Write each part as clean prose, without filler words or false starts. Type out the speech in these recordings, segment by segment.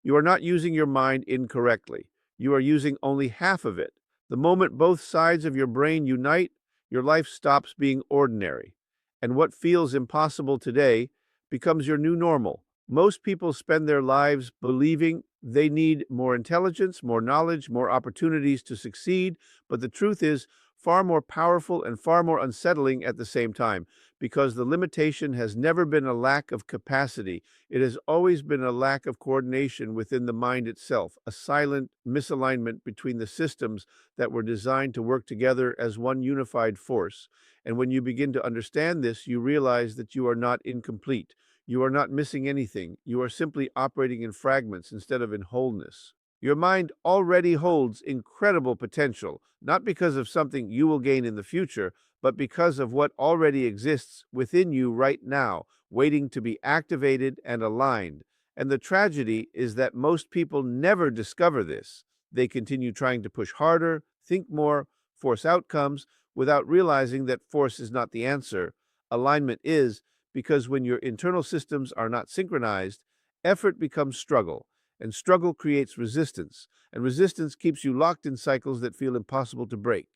You are not using your mind incorrectly. You are using only half of it. The moment both sides of your brain unite, your life stops being ordinary. And what feels impossible today becomes your new normal. Most people spend their lives believing they need more intelligence, more knowledge, more opportunities to succeed, but the truth is far more powerful and far more unsettling at the same time, because the limitation has never been a lack of capacity. It has always been a lack of coordination within the mind itself, a silent misalignment between the systems that were designed to work together as one unified force. And when you begin to understand this, you realize that you are not incomplete. You are not missing anything. You are simply operating in fragments instead of in wholeness. Your mind already holds incredible potential, not because of something you will gain in the future, but because of what already exists within you right now, waiting to be activated and aligned. And the tragedy is that most people never discover this. They continue trying to push harder, think more, force outcomes, without realizing that force is not the answer. Alignment is, because when your internal systems are not synchronized, effort becomes struggle, and struggle creates resistance, and resistance keeps you locked in cycles that feel impossible to break.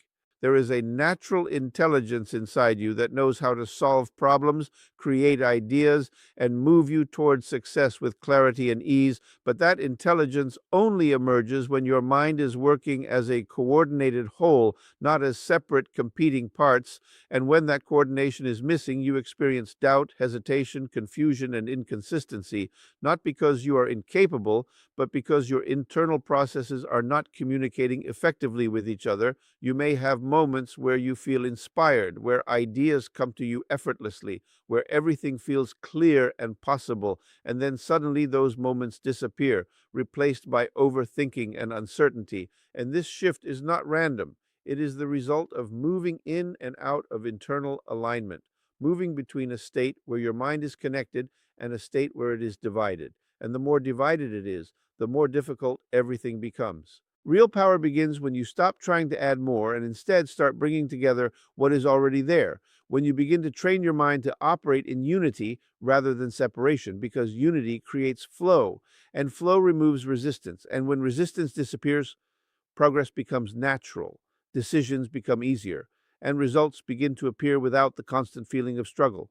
There is a natural intelligence inside you that knows how to solve problems, create ideas, and move you towards success with clarity and ease, but that intelligence only emerges when your mind is working as a coordinated whole, not as separate competing parts, and when that coordination is missing, you experience doubt, hesitation, confusion, and inconsistency, not because you are incapable, but because your internal processes are not communicating effectively with each other. You may have moments where you feel inspired, where ideas come to you effortlessly, where everything feels clear and possible, and then suddenly those moments disappear, replaced by overthinking and uncertainty. And this shift is not random. It is the result of moving in and out of internal alignment, moving between a state where your mind is connected and a state where it is divided. And the more divided it is, the more difficult everything becomes. Real power begins when you stop trying to add more and instead start bringing together what is already there. When you begin to train your mind to operate in unity rather than separation, because unity creates flow, and flow removes resistance. And when resistance disappears, progress becomes natural, decisions become easier, and results begin to appear without the constant feeling of struggle.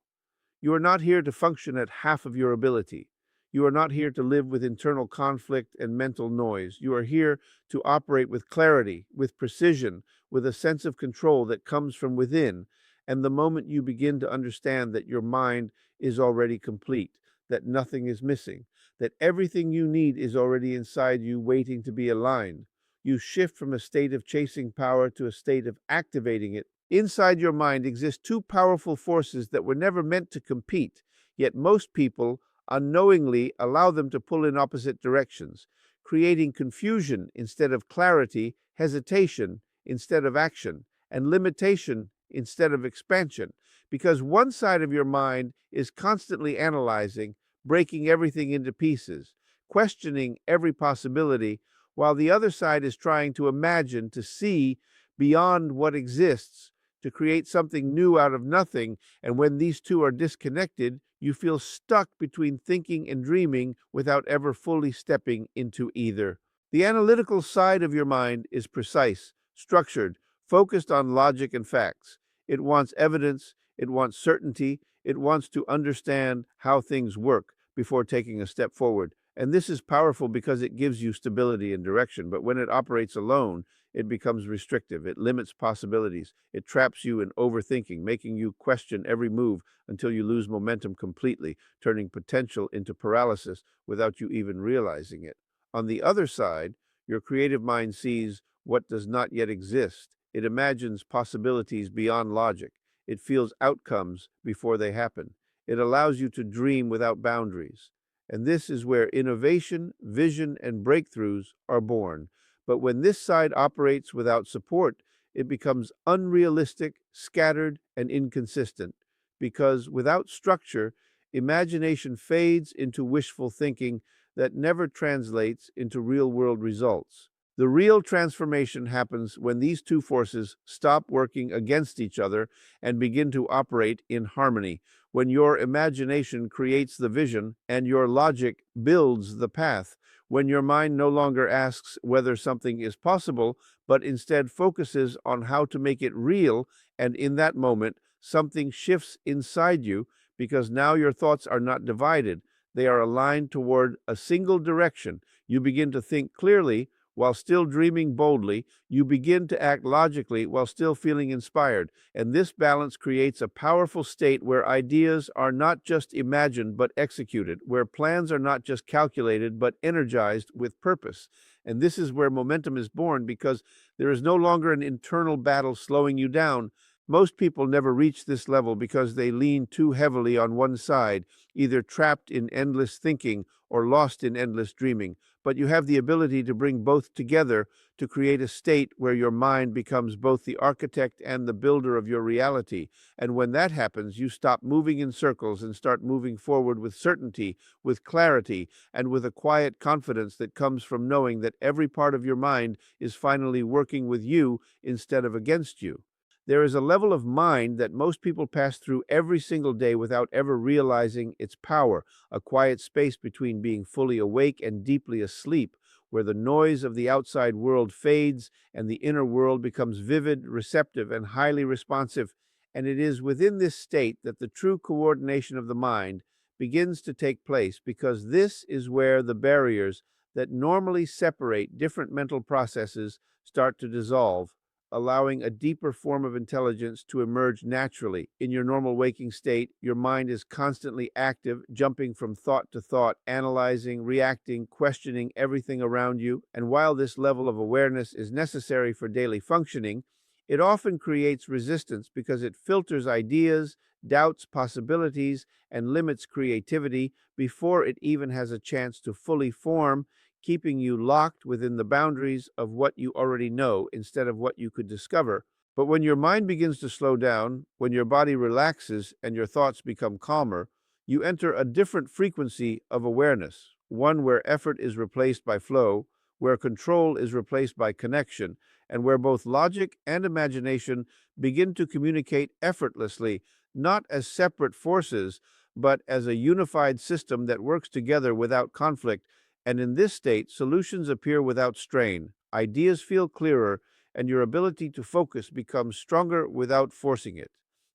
You are not here to function at half of your ability. You are not here to live with internal conflict and mental noise. You are here to operate with clarity, with precision, with a sense of control that comes from within. And the moment you begin to understand that your mind is already complete, that nothing is missing, that everything you need is already inside you waiting to be aligned, you shift from a state of chasing power to a state of activating it. Inside your mind exist two powerful forces that were never meant to compete, yet most people unknowingly allow them to pull in opposite directions, creating confusion instead of clarity, hesitation instead of action, and limitation instead of expansion. Because one side of your mind is constantly analyzing, breaking everything into pieces, questioning every possibility, while the other side is trying to imagine, to see beyond what exists, to create something new out of nothing. And when these two are disconnected, you feel stuck between thinking and dreaming without ever fully stepping into either. The analytical side of your mind is precise, structured, focused on logic and facts. It wants evidence, it wants certainty, it wants to understand how things work before taking a step forward. And this is powerful because it gives you stability and direction. But when it operates alone, it becomes restrictive. It limits possibilities. It traps you in overthinking, making you question every move until you lose momentum completely, turning potential into paralysis without you even realizing it. On the other side, your creative mind sees what does not yet exist. It imagines possibilities beyond logic. It feels outcomes before they happen. It allows you to dream without boundaries. And this is where innovation, vision, and breakthroughs are born. But when this side operates without support, it becomes unrealistic, scattered, and inconsistent. Because without structure, imagination fades into wishful thinking that never translates into real-world results. The real transformation happens when these two forces stop working against each other and begin to operate in harmony, when your imagination creates the vision and your logic builds the path, when your mind no longer asks whether something is possible, but instead focuses on how to make it real, and in that moment, something shifts inside you because now your thoughts are not divided. They are aligned toward a single direction. You begin to think clearly while still dreaming boldly. You begin to act logically while still feeling inspired. And this balance creates a powerful state where ideas are not just imagined but executed, where plans are not just calculated but energized with purpose. And this is where momentum is born because there is no longer an internal battle slowing you down. Most people never reach this level because they lean too heavily on one side, either trapped in endless thinking or lost in endless dreaming. But you have the ability to bring both together to create a state where your mind becomes both the architect and the builder of your reality. And when that happens, you stop moving in circles and start moving forward with certainty, with clarity, and with a quiet confidence that comes from knowing that every part of your mind is finally working with you instead of against you. There is a level of mind that most people pass through every single day without ever realizing its power, a quiet space between being fully awake and deeply asleep, where the noise of the outside world fades and the inner world becomes vivid, receptive, and highly responsive. And it is within this state that the true coordination of the mind begins to take place, because this is where the barriers that normally separate different mental processes start to dissolve, allowing a deeper form of intelligence to emerge naturally. In your normal waking state, your mind is constantly active, jumping from thought to thought, analyzing, reacting, questioning everything around you. And while this level of awareness is necessary for daily functioning, it often creates resistance because it filters ideas, doubts possibilities, and limits creativity before it even has a chance to fully form, keeping you locked within the boundaries of what you already know instead of what you could discover. But when your mind begins to slow down, when your body relaxes and your thoughts become calmer, you enter a different frequency of awareness, one where effort is replaced by flow, where control is replaced by connection, and where both logic and imagination begin to communicate effortlessly, not as separate forces, but as a unified system that works together without conflict. And in this state, solutions appear without strain, ideas feel clearer, and your ability to focus becomes stronger without forcing it.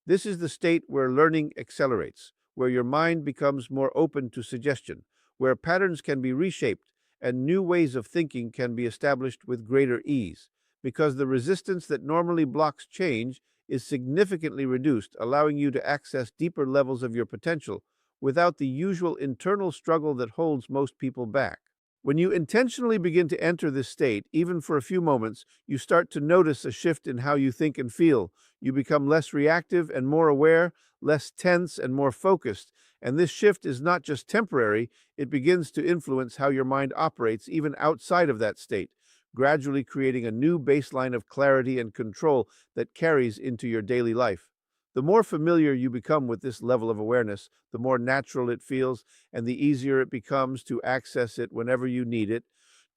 This is the state where learning accelerates, where your mind becomes more open to suggestion, where patterns can be reshaped and new ways of thinking can be established with greater ease, because the resistance that normally blocks change is significantly reduced, allowing you to access deeper levels of your potential without the usual internal struggle that holds most people back. When you intentionally begin to enter this state, even for a few moments, you start to notice a shift in how you think and feel. You become less reactive and more aware, less tense and more focused. And this shift is not just temporary, it begins to influence how your mind operates even outside of that state, gradually creating a new baseline of clarity and control that carries into your daily life. The more familiar you become with this level of awareness, the more natural it feels and the easier it becomes to access it whenever you need it,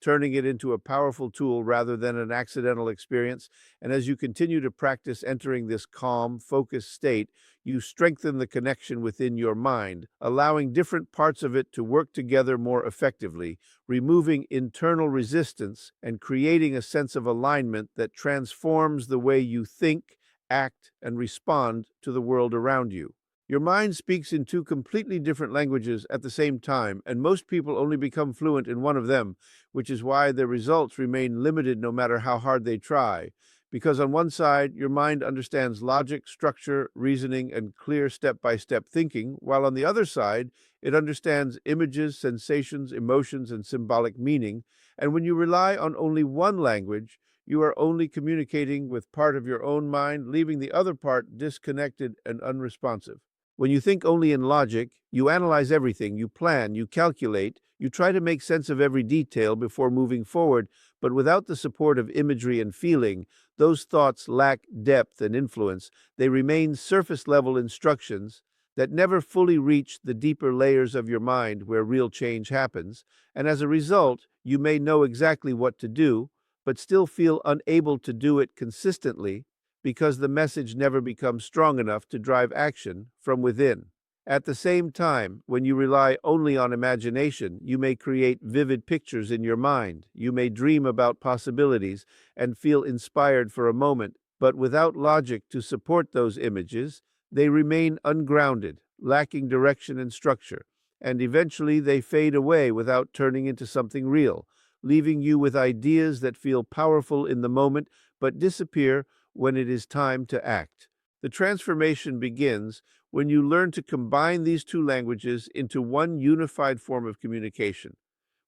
turning it into a powerful tool rather than an accidental experience. And as you continue to practice entering this calm, focused state, you strengthen the connection within your mind, allowing different parts of it to work together more effectively, removing internal resistance and creating a sense of alignment that transforms the way you think, act, and respond to the world around you. Your mind speaks in two completely different languages at the same time, and most people only become fluent in one of them, which is why their results remain limited no matter how hard they try. Because on one side, your mind understands logic, structure, reasoning, and clear step-by-step thinking, while on the other side, it understands images, sensations, emotions, and symbolic meaning. And when you rely on only one language, you are only communicating with part of your own mind, leaving the other part disconnected and unresponsive. When you think only in logic, you analyze everything, you plan, you calculate, you try to make sense of every detail before moving forward, but without the support of imagery and feeling, those thoughts lack depth and influence. They remain surface-level instructions that never fully reach the deeper layers of your mind where real change happens, and as a result, you may know exactly what to do, but still feel unable to do it consistently because the message never becomes strong enough to drive action from within. At the same time, when you rely only on imagination, you may create vivid pictures in your mind. You may dream about possibilities and feel inspired for a moment, but without logic to support those images, they remain ungrounded, lacking direction and structure, and eventually they fade away without turning into something real, leaving you with ideas that feel powerful in the moment but disappear when it is time to act. The transformation begins when you learn to combine these two languages into one unified form of communication.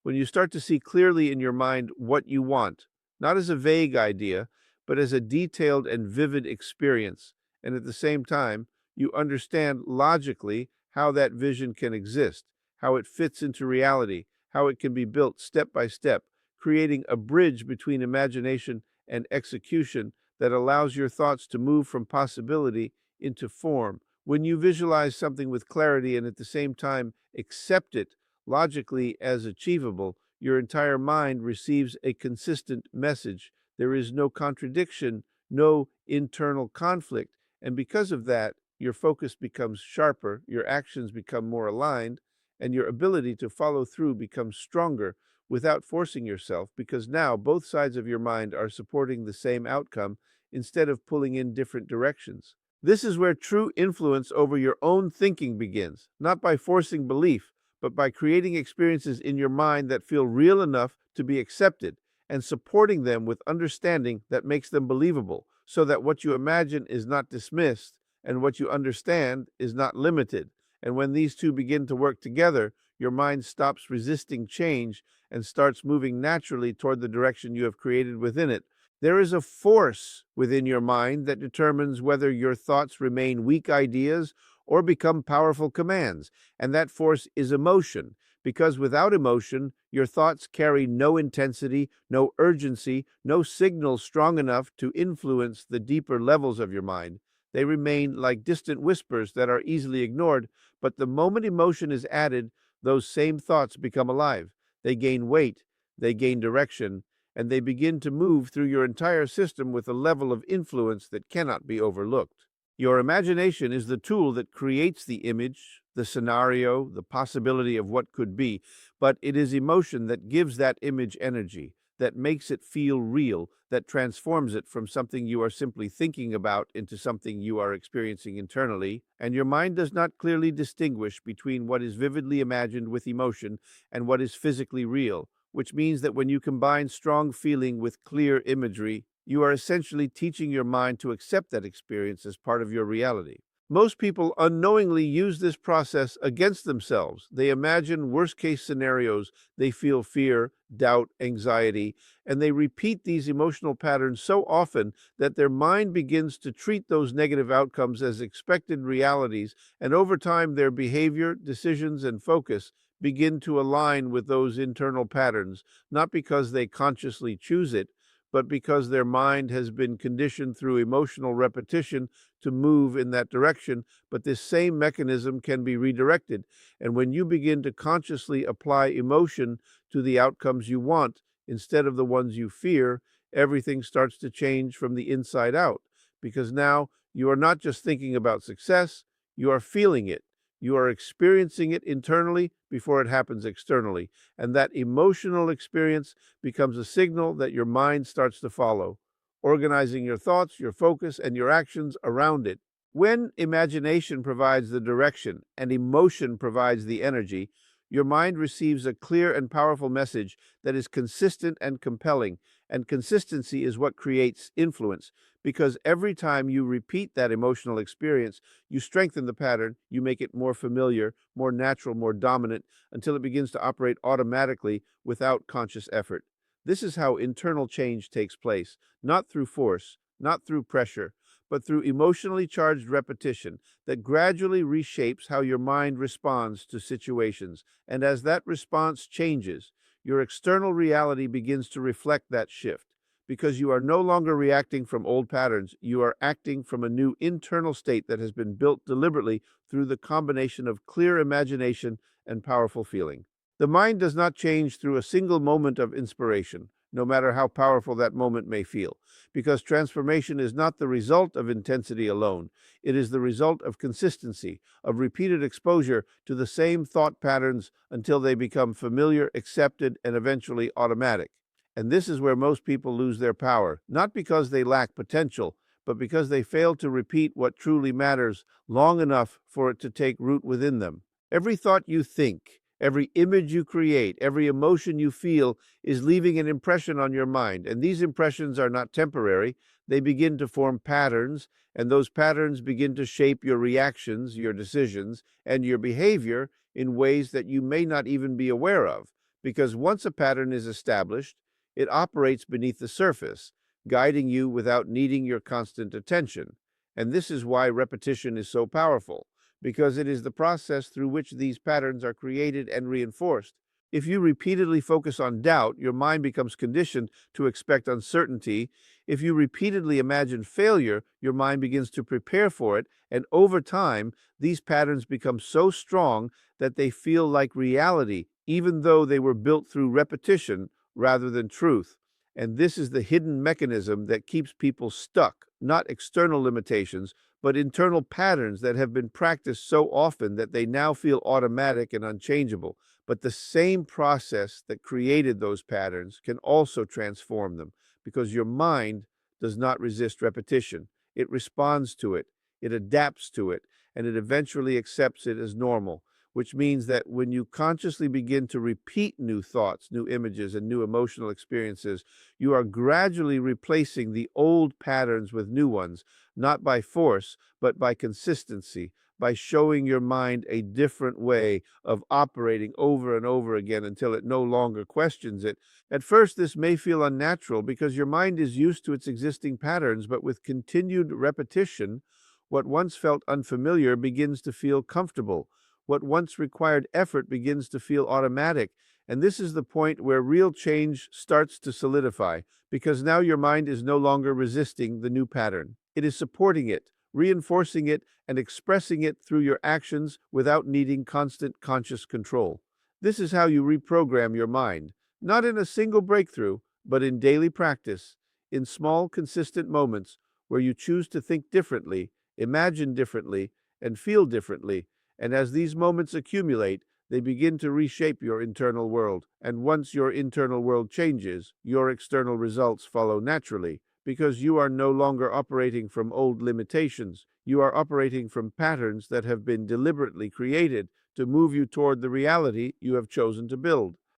When you start to see clearly in your mind what you want, not as a vague idea, but as a detailed and vivid experience, and at the same time, you understand logically how that vision can exist, how it fits into reality, how it can be built step by step, creating a bridge between imagination and execution that allows your thoughts to move from possibility into form. When you visualize something with clarity and at the same time accept it logically as achievable, your entire mind receives a consistent message. There is no contradiction, no internal conflict, and because of that, your focus becomes sharper, your actions become more aligned, and your ability to follow through becomes stronger without forcing yourself, because now both sides of your mind are supporting the same outcome instead of pulling in different directions. This is where true influence over your own thinking begins, not by forcing belief, but by creating experiences in your mind that feel real enough to be accepted and supporting them with understanding that makes them believable, so that what you imagine is not dismissed and what you understand is not limited. And when these two begin to work together, your mind stops resisting change and starts moving naturally toward the direction you have created within it. There is a force within your mind that determines whether your thoughts remain weak ideas or become powerful commands, and that force is emotion, because without emotion, your thoughts carry no intensity, no urgency, no signal strong enough to influence the deeper levels of your mind. They remain like distant whispers that are easily ignored, but the moment emotion is added, those same thoughts become alive. They gain weight, they gain direction, and they begin to move through your entire system with a level of influence that cannot be overlooked. Your imagination is the tool that creates the image, the scenario, the possibility of what could be, but it is emotion that gives that image energy, that makes it feel real, that transforms it from something you are simply thinking about into something you are experiencing internally, and your mind does not clearly distinguish between what is vividly imagined with emotion and what is physically real, which means that when you combine strong feeling with clear imagery, you are essentially teaching your mind to accept that experience as part of your reality. Most people unknowingly use this process against themselves. They imagine worst-case scenarios, they feel fear, doubt, anxiety, and they repeat these emotional patterns so often that their mind begins to treat those negative outcomes as expected realities, and over time their behavior, decisions, and focus begin to align with those internal patterns, not because they consciously choose it, but because their mind has been conditioned through emotional repetition to move in that direction. But this same mechanism can be redirected. And when you begin to consciously apply emotion to the outcomes you want instead of the ones you fear, everything starts to change from the inside out. Because now you are not just thinking about success, you are feeling it. You are experiencing it internally before it happens externally. And that emotional experience becomes a signal that your mind starts to follow, organizing your thoughts, your focus, and your actions around it. When imagination provides the direction and emotion provides the energy, your mind receives a clear and powerful message that is consistent and compelling. And consistency is what creates influence, because every time you repeat that emotional experience, you strengthen the pattern, you make it more familiar, more natural, more dominant, until it begins to operate automatically without conscious effort. This is how internal change takes place, not through force, not through pressure, but through emotionally charged repetition that gradually reshapes how your mind responds to situations. And as that response changes, your external reality begins to reflect that shift. Because you are no longer reacting from old patterns, you are acting from a new internal state that has been built deliberately through the combination of clear imagination and powerful feeling. The mind does not change through a single moment of inspiration. no matter how powerful that moment may feel. Because transformation is not the result of intensity alone, it is the result of consistency, of repeated exposure to the same thought patterns until they become familiar, accepted, and eventually automatic. And this is where most people lose their power, not because they lack potential, but because they fail to repeat what truly matters long enough for it to take root within them. Every thought you think, every image you create, every emotion you feel is leaving an impression on your mind. And these impressions are not temporary. They begin to form patterns, and those patterns begin to shape your reactions, your decisions, and your behavior in ways that you may not even be aware of. Because once a pattern is established, it operates beneath the surface, guiding you without needing your constant attention. And this is why repetition is so powerful, because it is the process through which these patterns are created and reinforced. If you repeatedly focus on doubt, your mind becomes conditioned to expect uncertainty. If you repeatedly imagine failure, your mind begins to prepare for it, and over time, these patterns become so strong that they feel like reality, even though they were built through repetition rather than truth. And this is the hidden mechanism that keeps people stuck, not external limitations, but internal patterns that have been practiced so often that they now feel automatic and unchangeable. But the same process that created those patterns can also transform them, because your mind does not resist repetition. It responds to it, it adapts to it, and it eventually accepts it as normal, which means that when you consciously begin to repeat new thoughts, new images, and new emotional experiences, you are gradually replacing the old patterns with new ones, not by force, but by consistency, by showing your mind a different way of operating over and over again until it no longer questions it. At first, this may feel unnatural because your mind is used to its existing patterns, but with continued repetition, what once felt unfamiliar begins to feel comfortable. What once required effort begins to feel automatic. And this is the point where real change starts to solidify, because now your mind is no longer resisting the new pattern. It is supporting it, reinforcing it, and expressing it through your actions without needing constant conscious control. This is how you reprogram your mind, not in a single breakthrough, but in daily practice, in small, consistent moments where you choose to think differently, imagine differently, and feel differently. And as these moments accumulate, they begin to reshape your internal world. And once your internal world changes, your external results follow naturally, because you are no longer operating from old limitations. You are operating from patterns that have been deliberately created to move you toward the reality you have chosen to build.